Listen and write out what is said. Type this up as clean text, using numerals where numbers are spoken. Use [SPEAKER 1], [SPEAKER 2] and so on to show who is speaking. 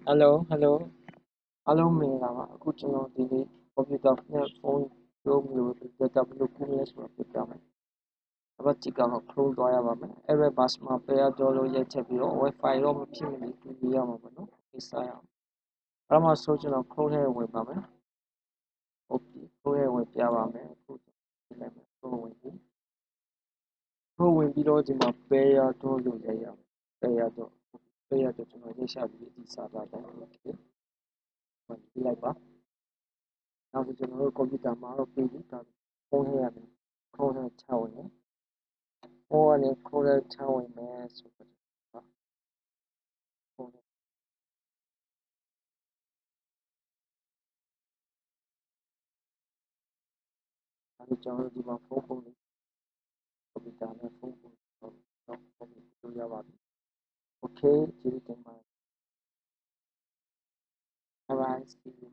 [SPEAKER 1] Hello Hello အားလုံးမင်္ဂလာပါအခုကျွန်တော်ဒီနေ့ computer နဲ့ဖုန်းတို့မျိုး data ဘယ်လိုကူးမလဲဆိုတာပြပြမယ်။ဘာကြည့်ကတော့ Chrome သွားရပါမယ်။ Error bus မှာ pair ကြောလို့ရိုက်ချက်ပြီးတော့ Wi-Fi တော့မဖြစ်မနေတူနေရမှာပေါ့နော်။ဒီစားရအောင်။အဲ့မှာဆိုကျွန်တော် Chrome ထဲဝင်ပါမယ်။ Okay Chrome ထဲဝင်ပြပါမယ်။အခုဒီလိုက်မယ် Chrome ဝင်ပြီ။ Chrome ဝင်ပြီးတော့ဒီမှာ pair တော့လို့ရိုက်ရအောင်။ pair တော့ကျွန်တော်ရိုက်ရှာပြီးဒီစားတာတယ် Okay ဝင်ကြည့်လိုက်ပါ။နောက်ကျွန်တော်တို့ computer မှာတော့ပြီးပြီဒါဖုန်းထဲကနေ Chrome ထဲချဝင်တယ်။ဖုန်းကနေ Chrome ထဲချဝင်မယ်ဆိုတော့ဖုန်းထဲအဲဒီကျွန်တော်တို့ဒီမှာဖုန်းပုံလေး computer နဲ့ဖုန်းပုံတော့ဖုန်းကိုရပါပြီ။ Okay ဒီတင်မှာ Bye bye see you